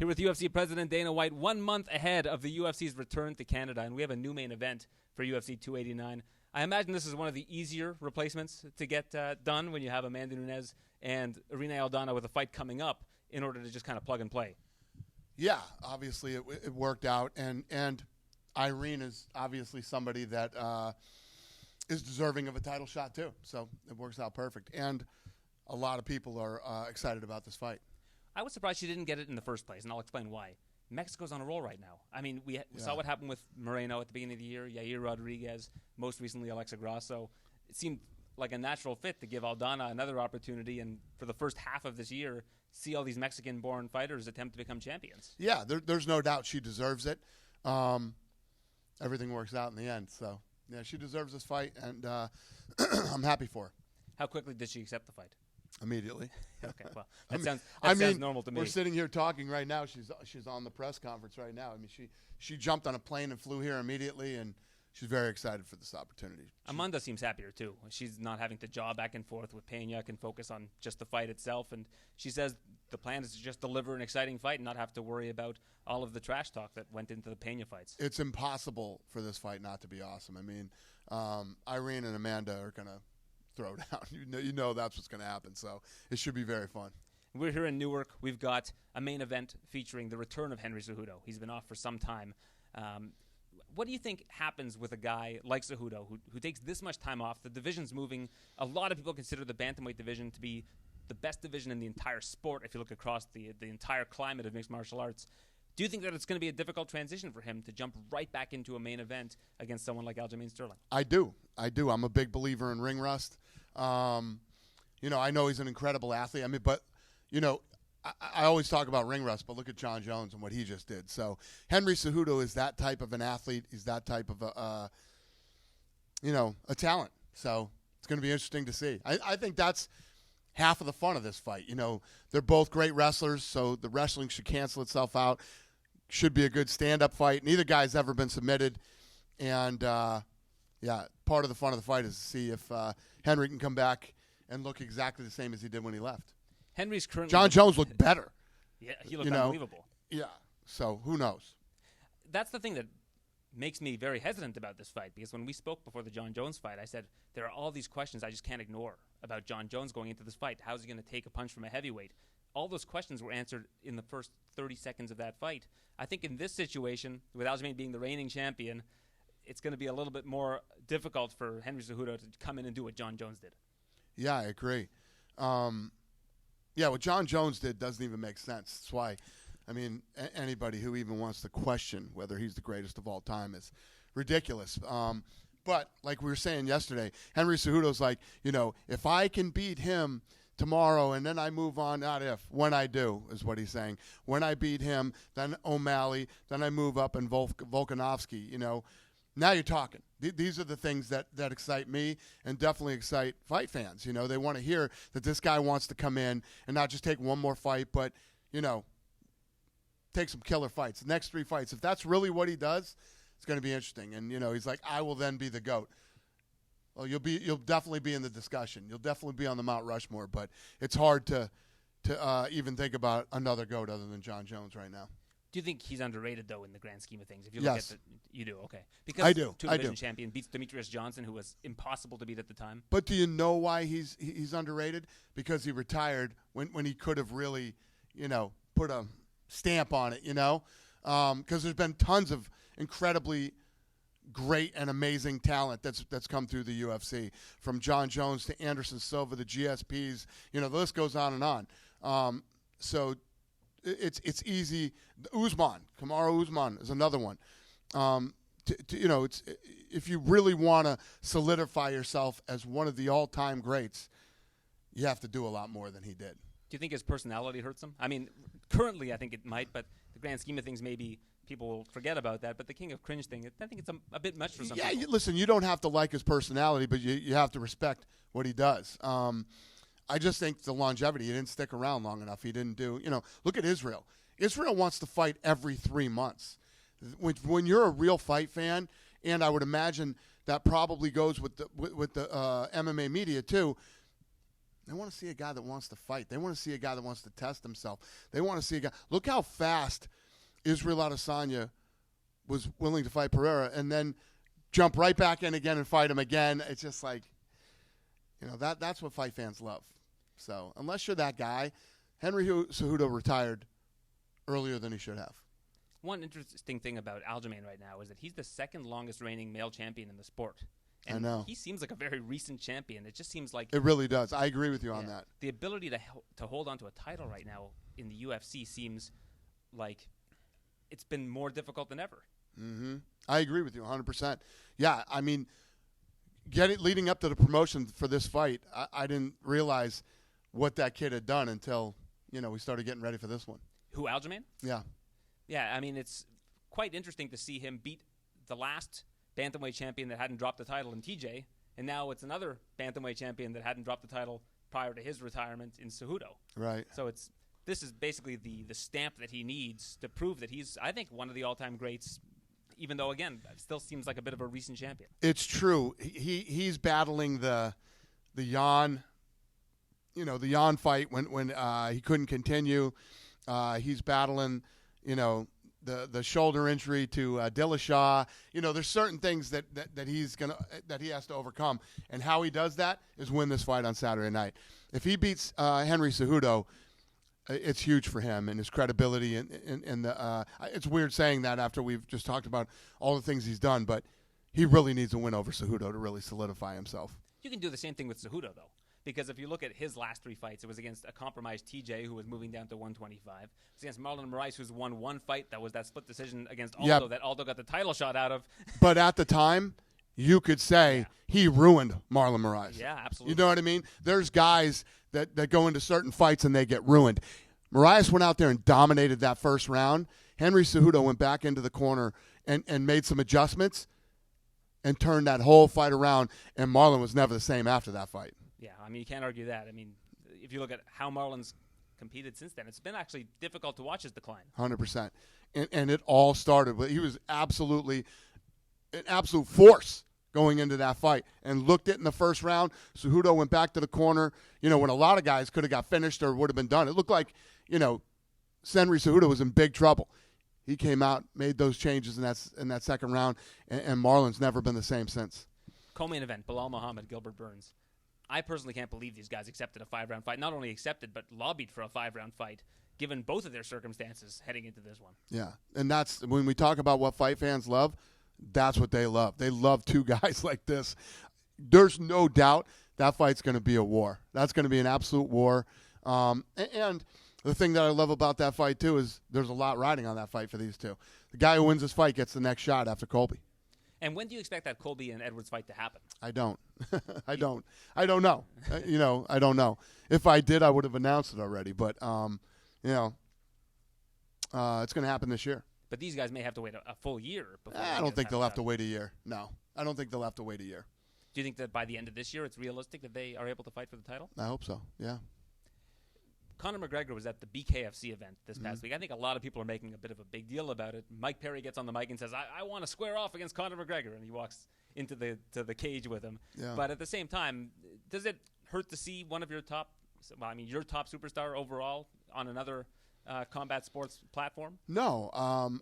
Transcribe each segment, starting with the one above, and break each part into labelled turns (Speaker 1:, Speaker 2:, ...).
Speaker 1: Here with UFC President Dana White, 1 month ahead of the UFC's return to Canada, and we have a new main event for UFC 289. I imagine this is one of the easier replacements to get done when you have Amanda Nunes and Irene Aldana with a fight coming up in order to just kind of plug and play.
Speaker 2: Yeah, obviously it worked out, and Irene is obviously somebody that is deserving of a title shot too, so it works out perfect. And a lot of people are excited about this fight.
Speaker 1: I was surprised she didn't get it in the first place, and I'll explain why. Mexico's on a roll right now. I mean, we saw what happened with Moreno at the beginning of the year, Yair Rodriguez, most recently Alexa Grasso. It seemed like a natural fit to give Aldana another opportunity, and for the first half of this year, see all these Mexican-born fighters attempt to become champions.
Speaker 2: Yeah, there's no doubt she deserves it. Everything works out in the end. So, yeah, she deserves this fight, and I'm happy for her.
Speaker 1: How quickly did she accept the fight?
Speaker 2: Immediately.
Speaker 1: Okay, well, that sounds normal to me.
Speaker 2: We're sitting here talking right now. She's on the press conference right now. I mean, she jumped on a plane and flew here immediately, and she's very excited for this opportunity.
Speaker 1: Amanda seems happier, too. She's not having to jaw back and forth with Pena, can focus on just the fight itself. And she says the plan is to just deliver an exciting fight and not have to worry about all of the trash talk that went into the Pena fights.
Speaker 2: It's impossible for this fight not to be awesome. I mean, Irene and Amanda are going to throw down. You know that's what's going to happen. So it should be very fun.
Speaker 1: We're here in Newark. We've got a main event featuring the return of Henry Cejudo. He's been off for some time. What do you think happens with a guy like Cejudo who takes this much time off? The division's moving. A lot of people consider the bantamweight division to be the best division in the entire sport if you look across the entire climate of mixed martial arts. Do you think that it's going to be a difficult transition for him to jump right back into a main event against someone like Aljamain Sterling?
Speaker 2: I do. I'm a big believer in ring rust. I know he's an incredible athlete. I mean, but, I always talk about ring rust, but look at Jon Jones and what he just did. So Henry Cejudo is that type of an athlete. He's that type of a talent. So it's going to be interesting to see. I think that's half of the fun of this fight. They're both great wrestlers, so the wrestling should cancel itself out. Should be a good stand-up fight. Neither guy's ever been submitted. And, part of the fun of the fight is to see if Henry can come back and look exactly the same as he did when he left.
Speaker 1: Henry's currently
Speaker 2: Jon Jones looked better.
Speaker 1: Yeah, he looked unbelievable.
Speaker 2: Yeah, so who knows?
Speaker 1: That's the thing that makes me very hesitant about this fight, because when we spoke before the Jon Jones fight, I said there are all these questions I just can't ignore about Jon Jones going into this fight. How's he going to take a punch from a heavyweight? All those questions were answered in the first 30 seconds of that fight. I think in this situation, with Aljamain being the reigning champion, it's going to be a little bit more difficult for Henry Cejudo to come in and do what Jon Jones did.
Speaker 2: Yeah, I agree. What Jon Jones did doesn't even make sense. That's why, anybody who even wants to question whether he's the greatest of all time is ridiculous. But like we were saying yesterday, Henry Cejudo's like, if I can beat him tomorrow and then I move on, not if, when I do, is what he's saying. When I beat him, then O'Malley, then I move up and Volkanovski, Now you're talking. These are the things that excite me and definitely excite fight fans. They want to hear that this guy wants to come in and not just take one more fight, but, take some killer fights. The next 3 fights, if that's really what he does, it's going to be interesting. And, he's like, I will then be the GOAT. Well, you'll definitely be in the discussion. You'll definitely be on the Mount Rushmore, but it's hard to even think about another GOAT other than Jon Jones right now.
Speaker 1: Do you think he's underrated, though, in the grand scheme of things? If you
Speaker 2: Yes.
Speaker 1: look at you do, okay. Because
Speaker 2: I do.
Speaker 1: two-division champion beats Demetrius Johnson, who was impossible to beat at the time.
Speaker 2: But do you know why he's underrated? Because he retired when he could have really, put a stamp on it, Because there's been tons of incredibly great and amazing talent that's come through the UFC, from Jon Jones to Anderson Silva, the GSPs. The list goes on and on. So it's easy. Kamaru Usman is another one. It's if you really want to solidify yourself as one of the all-time greats, you have to do a lot more than he did.
Speaker 1: Do you think his personality hurts him? I mean, currently I think it might, but the grand scheme of things, maybe people will forget about that. But the king of cringe thing, I think it's a bit much for some people.
Speaker 2: Yeah, listen, you don't have to like his personality, but you have to respect what he does. I just think the longevity, he didn't stick around long enough. He didn't do, look at Israel. Israel wants to fight every 3 months. When you're a real fight fan, and I would imagine that probably goes with the MMA media too, They want to see a guy that wants to fight. They want to see a guy that wants to test himself. They want to see a guy. Look how fast Israel Adesanya was willing to fight Pereira and then jump right back in again and fight him again. It's just like, that's what fight fans love. So unless you're that guy, Henry Cejudo retired earlier than he should have.
Speaker 1: One interesting thing about Aljamain right now is that he's the second longest reigning male champion in the sport. And
Speaker 2: I know.
Speaker 1: He seems like a very recent champion. It just seems like...
Speaker 2: It really does. I agree with you on that.
Speaker 1: The ability to hold on to a title right now in the UFC seems like it's been more difficult than ever.
Speaker 2: Mm-hmm. I agree with you 100%. Yeah, I mean, leading up to the promotion for this fight, I didn't realize what that kid had done until, we started getting ready for this one.
Speaker 1: Who, Aljamain?
Speaker 2: Yeah.
Speaker 1: Yeah, I mean, it's quite interesting to see him beat the last bantamweight champion that hadn't dropped the title in TJ, and now it's another bantamweight champion that hadn't dropped the title prior to his retirement in Cejudo.
Speaker 2: Right.
Speaker 1: So this is basically the stamp that he needs to prove that he's, I think, one of the all-time greats, even though, again, it still seems like a bit of a recent champion.
Speaker 2: It's true. He's battling the Jan, the Jan fight when he couldn't continue. He's battling, the shoulder injury to Dillashaw. There's certain things that he has to overcome, and how he does that is win this fight on Saturday night. If he beats Henry Cejudo, it's huge for him and his credibility. And it's weird saying that after we've just talked about all the things he's done, but he really needs a win over Cejudo to really solidify himself.
Speaker 1: You can do the same thing with Cejudo, though. Because if you look at his last 3 fights, it was against a compromised TJ, who was moving down to 125. It was against Marlon Moraes, who's won 1 fight. That was that split decision against Aldo that Aldo got the title shot out of.
Speaker 2: But at the time, you could say he ruined Marlon Moraes.
Speaker 1: Yeah, absolutely.
Speaker 2: You know what I mean? There's guys that go into certain fights and they get ruined. Moraes went out there and dominated that first round. Henry Cejudo went back into the corner and made some adjustments and turned that whole fight around, and Marlon was never the same after that fight.
Speaker 1: Yeah, I mean, you can't argue that. I mean, if you look at how Marlon's competed since then, it's been actually difficult to watch his decline.
Speaker 2: 100%. And it all started with, he was absolute force going into that fight and looked it in the first round. Cejudo went back to the corner, when a lot of guys could have got finished or would have been done. It looked like, Henry Cejudo was in big trouble. He came out, made those changes in that second round, and Marlon's never been the same since.
Speaker 1: Co-main event, Bilal Muhammad, Gilbert Burns. I personally can't believe these guys accepted a 5-round fight. Not only accepted, but lobbied for a 5-round fight, given both of their circumstances heading into this one.
Speaker 2: Yeah, and that's when we talk about what fight fans love, that's what they love. They love 2 guys like this. There's no doubt that fight's going to be a war. That's going to be an absolute war. And the thing that I love about that fight, too, is there's a lot riding on that fight for these 2. The guy who wins this fight gets the next shot after Colby.
Speaker 1: And when do you expect that Colby and Edwards fight to happen?
Speaker 2: I don't. I don't know. I don't know. If I did, I would have announced it already. But, it's going to happen this year.
Speaker 1: But these guys may have to wait a full year before.
Speaker 2: I don't think they'll have to wait a year. No, I don't think they'll have to wait a year.
Speaker 1: Do you think that by the end of this year it's realistic that they are able to fight for the title?
Speaker 2: I hope so, yeah.
Speaker 1: Conor McGregor was at the BKFC event this past week. I think a lot of people are making a bit of a big deal about it. Mike Perry gets on the mic and says, I want to square off against Conor McGregor, and he walks into the cage with him.
Speaker 2: Yeah.
Speaker 1: But at the same time, does it hurt to see one of your top superstar overall on another combat sports platform?
Speaker 2: No.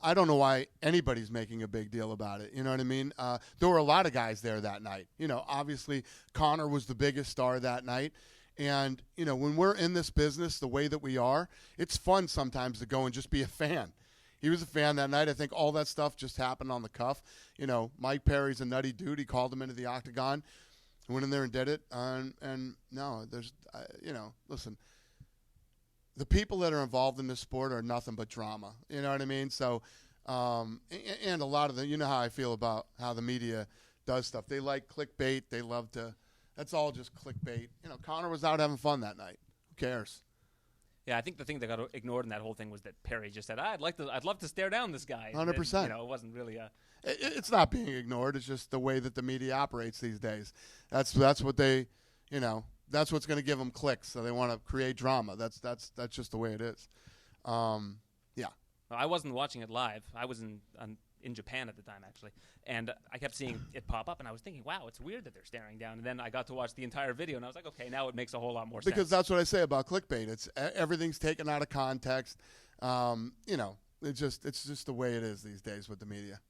Speaker 2: I don't know why anybody's making a big deal about it. You know what I mean? There were a lot of guys there that night. Obviously Conor was the biggest star that night. And, when we're in this business the way that we are, it's fun sometimes to go and just be a fan. He was a fan that night. I think all that stuff just happened on the cuff. Mike Perry's a nutty dude. He called him into the octagon, went in there and did it. And no, there's, listen, the people that are involved in this sport are nothing but drama. You know what I mean? So, and a lot of the, how I feel about how the media does stuff. They like clickbait. They love to. That's all just clickbait. Conor was out having fun that night. Who cares?
Speaker 1: Yeah, I think the thing that got ignored in that whole thing was that Perry just said, I'd love to stare down this guy.
Speaker 2: 100%.
Speaker 1: And, it wasn't really a...
Speaker 2: It's not being ignored. It's just the way that the media operates these days. That's what they, that's what's going to give them clicks. So they want to create drama. That's just the way it is. Yeah.
Speaker 1: Well, I wasn't watching it live. I was in Japan at the time, actually. And I kept seeing it pop up, and I was thinking, wow, it's weird that they're staring down. And then I got to watch the entire video, and I was like, okay, now it makes a whole lot more sense.
Speaker 2: Because that's what I say about clickbait. It's everything's taken out of context. It's just the way it is these days with the media.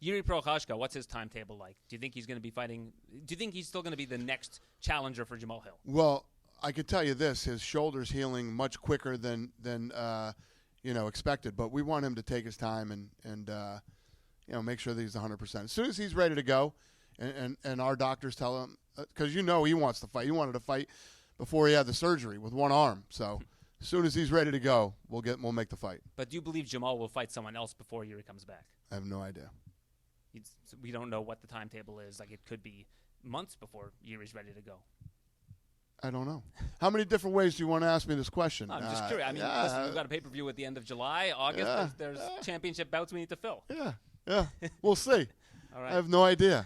Speaker 1: Yuri Prochazka, what's his timetable like? Do you think he's going to be fighting? Do you think he's still going to be the next challenger for Jamahal Hill?
Speaker 2: Well, I can tell you this: his shoulder's healing much quicker than expected. But we want him to take his time and make sure that he's 100%. As soon as he's ready to go, and our doctors tell him, because he wants to fight. He wanted to fight before he had the surgery with one arm. So as soon as he's ready to go, we'll make the fight.
Speaker 1: But do you believe Jamahal will fight someone else before Yuri comes back?
Speaker 2: I have no idea.
Speaker 1: We don't know what the timetable is. Like, it could be months before Yuri's ready to go.
Speaker 2: I don't know. How many different ways do you want to ask me this question?
Speaker 1: I'm just curious. I mean, listen, we've got a pay-per-view at the end of July, August.
Speaker 2: Yeah,
Speaker 1: there's championship bouts we need to fill.
Speaker 2: Yeah. We'll see.
Speaker 1: All right.
Speaker 2: I have no idea.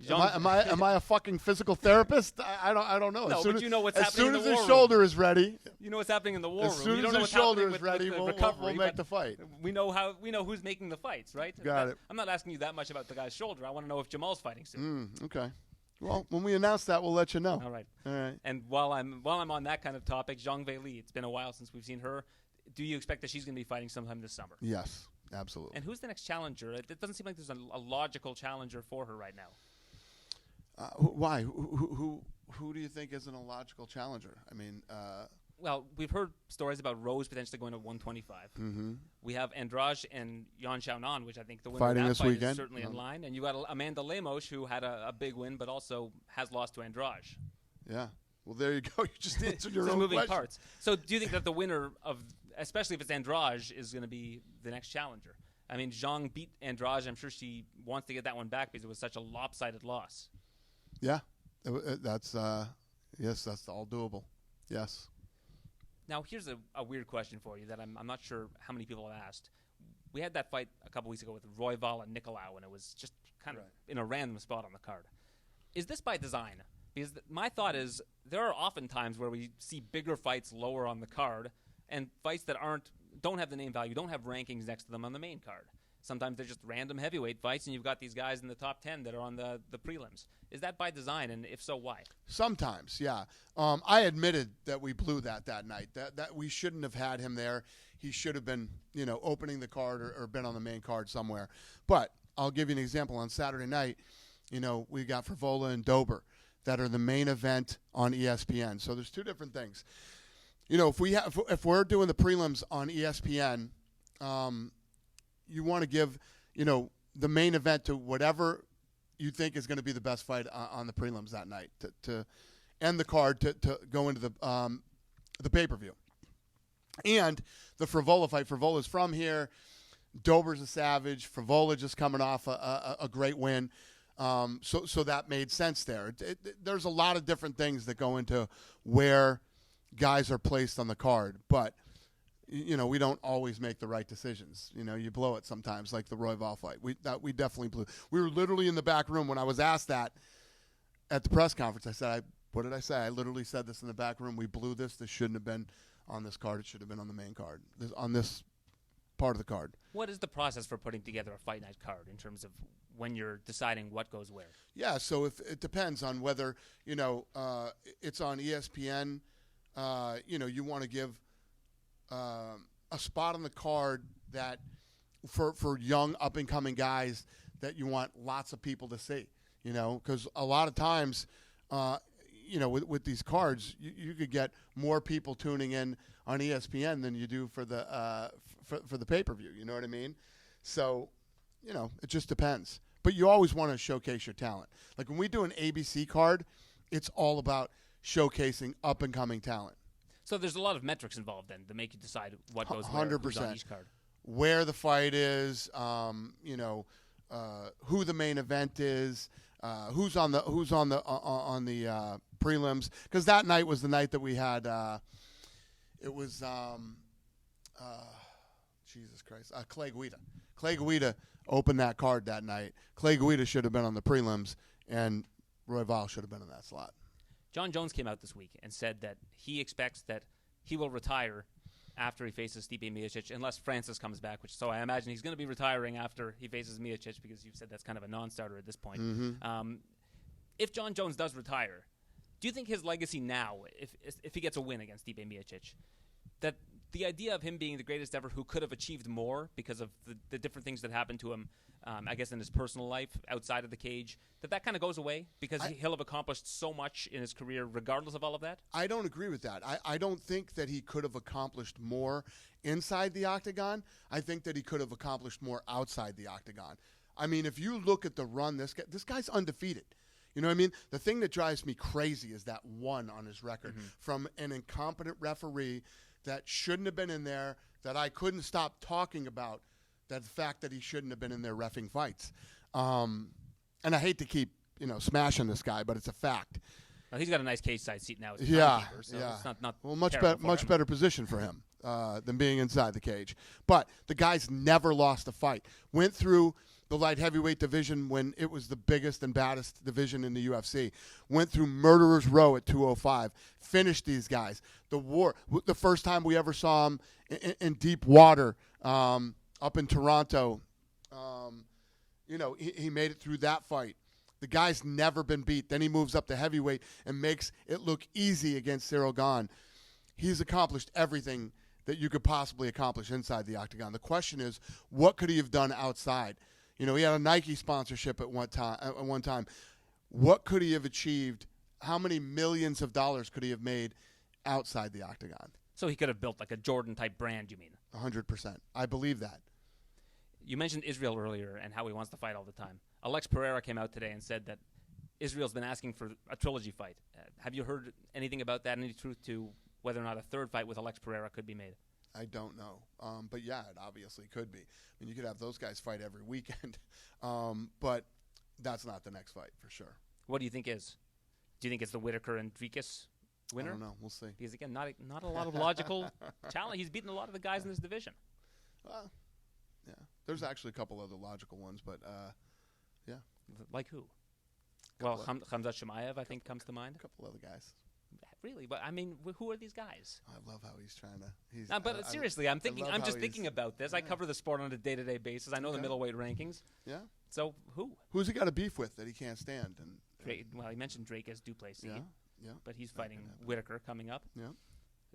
Speaker 2: Am I a fucking physical therapist? I don't know.
Speaker 1: No, but you know what's happening in the war room.
Speaker 2: As soon as his shoulder is ready.
Speaker 1: You know what's happening in the war room.
Speaker 2: As soon
Speaker 1: you don't
Speaker 2: as
Speaker 1: know
Speaker 2: his
Speaker 1: what's
Speaker 2: shoulder
Speaker 1: happening
Speaker 2: is ready,
Speaker 1: with the
Speaker 2: we'll
Speaker 1: recovery,
Speaker 2: make the fight.
Speaker 1: We know who's making the fights, right?
Speaker 2: Got it.
Speaker 1: I'm not asking you that much about the guy's shoulder. I want to know if Jamal's fighting soon.
Speaker 2: Okay. Well, when we announce that, we'll let you know.
Speaker 1: All right.
Speaker 2: All right.
Speaker 1: And while I'm on that kind of topic, Zhang Weili, it's been a while since we've seen her. Do you expect that she's going to be fighting sometime this summer?
Speaker 2: Yes, absolutely.
Speaker 1: And who's the next challenger? It doesn't seem like there's a logical challenger for her right now.
Speaker 2: Why? Who do you think isn't a logical challenger? I mean,
Speaker 1: well, we've heard stories about Rose potentially going to 125.
Speaker 2: Mm-hmm.
Speaker 1: We have Andrade and Yan Xiaonan, which I think the winner
Speaker 2: fighting
Speaker 1: of that
Speaker 2: this
Speaker 1: fight
Speaker 2: weekend.
Speaker 1: is certainly in line. And you got Amanda Lemos, who had a big win, but also has lost to Andrade.
Speaker 2: Yeah. Well, there you go. You just answered your own
Speaker 1: moving
Speaker 2: question.
Speaker 1: Parts. So do you think that the winner of, especially if it's Andrade, is going to be the next challenger? I mean, Zhang beat Andrade. I'm sure she wants to get that one back because it was such a lopsided loss.
Speaker 2: Yeah. That's that's all doable. Yes.
Speaker 1: Now, here's a weird question for you that I'm not sure how many people have asked. We had that fight a couple weeks ago with Royval and Nicolau, and it was just kind of in a random spot on the card. Is this by design? Because my thought is there are often times where we see bigger fights lower on the card and fights that don't have the name value, don't have rankings next to them on the main card. Sometimes they're just random heavyweight fights, and you've got these guys in the top 10 that are on the prelims. Is that by design, and if so, why?
Speaker 2: Sometimes, yeah. I admitted that we blew that night. That we shouldn't have had him there. He should have been, opening the card or been on the main card somewhere. But I'll give you an example. On Saturday night, we got Frivola and Dober that are the main event on ESPN. So there's two different things. If we're doing the prelims on ESPN, you want to give, the main event to whatever you think is going to be the best fight on the prelims that night to end the card to go into the pay-per-view. And the Frivola fight. Frivola's from here. Dober's a savage. Frivola just coming off a great win. So that made sense there. There's a lot of different things that go into where guys are placed on the card, but we don't always make the right decisions. You blow it sometimes, like the Royval fight. We definitely blew. We were literally in the back room when I was asked that at the press conference. I said, what did I say? I literally said this in the back room. We blew this. This shouldn't have been on this card. It should have been on the main card, on this part of the card.
Speaker 1: What is the process for putting together a fight night card in terms of when you're deciding what goes where?
Speaker 2: Yeah, so if it depends on whether, it's on ESPN, you want to give a spot on the card that for young up-and-coming guys that you want lots of people to see, because a lot of times, with these cards, you could get more people tuning in on ESPN than you do for the pay-per-view. You know what I mean? So, it just depends. But you always want to showcase your talent. Like when we do an ABC card, it's all about showcasing up-and-coming talent.
Speaker 1: So there's a lot of metrics involved then to make you decide what goes where,
Speaker 2: 100%.
Speaker 1: who's on each card.
Speaker 2: Where the fight is, who the main event is, who's on the prelims. Because that night was the night that we had. It was Jesus Christ, Clay Guida. Clay Guida opened that card that night. Clay Guida should have been on the prelims, and Royval should have been in that slot.
Speaker 1: Jon Jones came out this week and said that he expects that he will retire after he faces Stipe Miocic, unless Francis comes back. So I imagine he's going to be retiring after he faces Miocic because you've said that's kind of a non-starter at this point.
Speaker 2: Mm-hmm.
Speaker 1: If Jon Jones does retire, do you think his legacy now, if he gets a win against Stipe Miocic, that the idea of him being the greatest ever who could have achieved more because of the different things that happened to him, I guess in his personal life outside of the cage, that kind of goes away because he'll have accomplished so much in his career regardless of all of that?
Speaker 2: I don't agree with that. I don't think that he could have accomplished more inside the octagon. I think that he could have accomplished more outside the octagon. I mean, if you look at the run, this guy's undefeated. You know what I mean? The thing that drives me crazy is that one on his record from an incompetent referee that shouldn't have been in there, that I couldn't stop talking about, that the fact that he shouldn't have been in there reffing fights. And I hate to keep, smashing this guy, but it's a fact.
Speaker 1: Well, he's got a nice cage side seat now as a timekeeper, so it's not
Speaker 2: well, much better position for him than being inside the cage. But the guy's never lost a fight. Went through the light heavyweight division when it was the biggest and baddest division in the UFC. Went through Murderer's Row at 205. Finished these guys. The first time we ever saw him in deep water up in Toronto, he made it through that fight. The guy's never been beat. Then he moves up to heavyweight and makes it look easy against Cyril Gane. He's accomplished everything that you could possibly accomplish inside the octagon. The question is, what could he have done outside? He had a Nike sponsorship at one time. What could he have achieved? How many millions of dollars could he have made outside the octagon?
Speaker 1: So he could have built like a Jordan-type brand, you mean?
Speaker 2: 100%. I believe that.
Speaker 1: You mentioned Israel earlier and how he wants to fight all the time. Alex Pereira came out today and said that Israel's been asking for a trilogy fight. Have you heard anything about that? Any truth to whether or not a third fight with Alex Pereira could be made?
Speaker 2: I don't know. But, yeah, it obviously could be. I mean, you could have those guys fight every weekend. But that's not the next fight for sure.
Speaker 1: What do you think is? Do you think it's the Whitaker and Dricus winner?
Speaker 2: I don't know. We'll see.
Speaker 1: Because, again, not a lot of logical challenge. He's beaten a lot of the guys in this division.
Speaker 2: Yeah. There's actually a couple other logical ones, but, yeah.
Speaker 1: Like who? Well, Khamzat Chimaev, I think, comes to mind.
Speaker 2: A couple other guys.
Speaker 1: Really? But, I mean, who are these guys?
Speaker 2: I love how he's trying to...
Speaker 1: But seriously, I'm just thinking about this. Yeah. I cover the sport on a day-to-day basis. I know the middleweight rankings.
Speaker 2: Yeah.
Speaker 1: So, who?
Speaker 2: Who's he got a beef with that he can't stand?
Speaker 1: Well, he mentioned Drake as Duplessis.
Speaker 2: Yeah.
Speaker 1: But he's fighting Whitaker coming up.
Speaker 2: Yeah.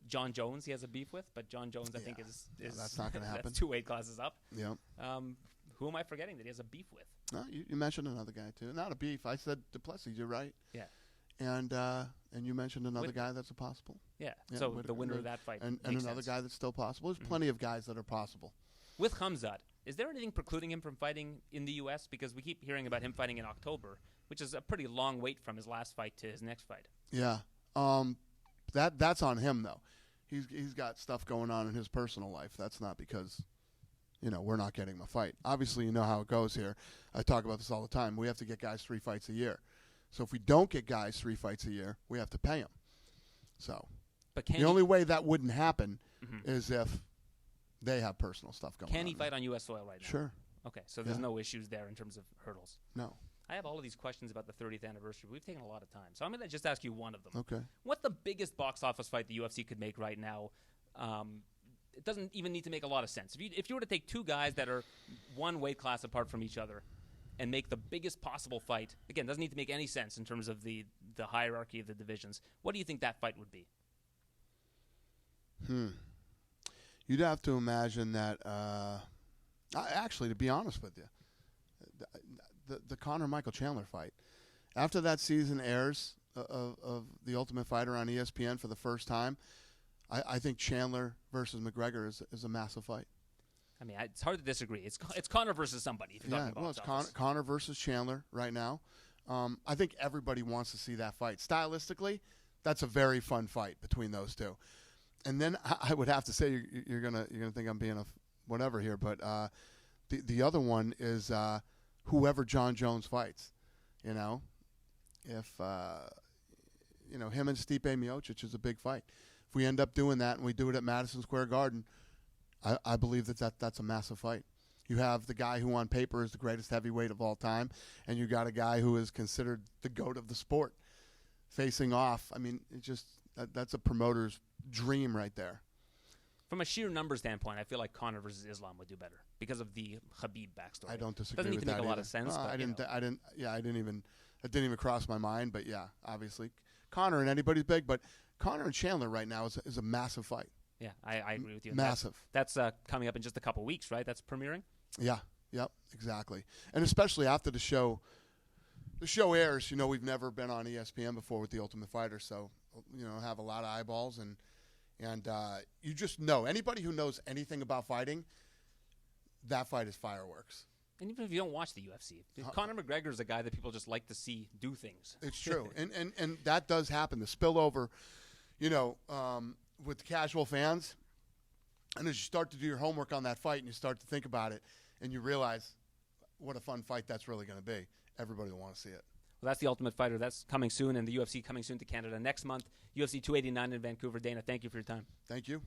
Speaker 1: Jon Jones he has a beef with, but Jon Jones, I think, is
Speaker 2: that's not going to happen.
Speaker 1: That's 2 weight classes up.
Speaker 2: Yeah.
Speaker 1: Who am I forgetting that he has a beef with?
Speaker 2: No, you mentioned another guy, too. Not a beef. I said Duplessis. You're right.
Speaker 1: Yeah.
Speaker 2: And you mentioned another guy that's a possible.
Speaker 1: Yeah. So Whitaker, the winner of that fight.
Speaker 2: And another guy that's still possible. There's plenty of guys that are possible.
Speaker 1: With Khamzat, is there anything precluding him from fighting in the U.S.? Because we keep hearing about him fighting in October, which is a pretty long wait from his last fight to his next fight.
Speaker 2: Yeah. That's on him, though. He's got stuff going on in his personal life. That's not because, we're not getting him a fight. Obviously, you know how it goes here. I talk about this all the time. We have to get guys 3 fights a year. So if we don't get guys 3 fights a year, we have to pay them. So the only way that wouldn't happen is if they have personal stuff going on.
Speaker 1: Can he fight on U.S. soil right now?
Speaker 2: Sure.
Speaker 1: Okay, so there's no issues there in terms of hurdles.
Speaker 2: No.
Speaker 1: I have all of these questions about the 30th anniversary. We've taken a lot of time. So I'm going to just ask you one of them.
Speaker 2: Okay.
Speaker 1: What's the biggest box office fight the UFC could make right now? It doesn't even need to make a lot of sense. If you were to take 2 guys that are 1 weight class apart from each other and make the biggest possible fight, again, doesn't need to make any sense in terms of the hierarchy of the divisions, what do you think that fight would be?
Speaker 2: You'd have to imagine that, actually, to be honest with you, the Conor-Michael Chandler fight. After that season airs of The Ultimate Fighter on ESPN for the first time, I think Chandler versus McGregor is a massive fight.
Speaker 1: I mean, it's hard to disagree. It's Conor versus somebody. If you're talking about
Speaker 2: it's Conor versus Chandler right now. I think everybody wants to see that fight. Stylistically, that's a very fun fight between those two. And then I would have to say you're gonna think I'm being a whatever here, but the other one is whoever Jon Jones fights. If him and Stipe Miocic is a big fight. If we end up doing that and we do it at Madison Square Garden, I believe that's a massive fight. You have the guy who on paper is the greatest heavyweight of all time, and you got a guy who is considered the GOAT of the sport facing off. I mean, that's a promoter's dream right there.
Speaker 1: From a sheer number standpoint, I feel like Conor versus Islam would do better because of the Khabib backstory.
Speaker 2: I don't disagree
Speaker 1: Doesn't need
Speaker 2: with
Speaker 1: to make
Speaker 2: that
Speaker 1: a lot
Speaker 2: either.
Speaker 1: of sense.
Speaker 2: No,
Speaker 1: but,
Speaker 2: I didn't even cross my mind. But yeah, obviously, Conor and anybody's big, but Conor and Chandler right now is a massive fight.
Speaker 1: Yeah, I agree with you.
Speaker 2: Massive.
Speaker 1: That's coming up in just a couple weeks, right? That's premiering?
Speaker 2: Yeah, yep, exactly. And especially after the show airs, we've never been on ESPN before with The Ultimate Fighter, so, have a lot of eyeballs. And you just know, anybody who knows anything about fighting, that fight is fireworks.
Speaker 1: And even if you don't watch the UFC, Conor McGregor is a guy that people just like to see do things.
Speaker 2: It's true. and that does happen. The spillover, with the casual fans, and as you start to do your homework on that fight and you start to think about it and you realize what a fun fight that's really going to be, everybody will want to see it.
Speaker 1: Well, that's The Ultimate Fighter. That's coming soon, and the UFC coming soon to Canada next month. UFC 289 in Vancouver. Dana, thank you for your time.
Speaker 2: Thank you.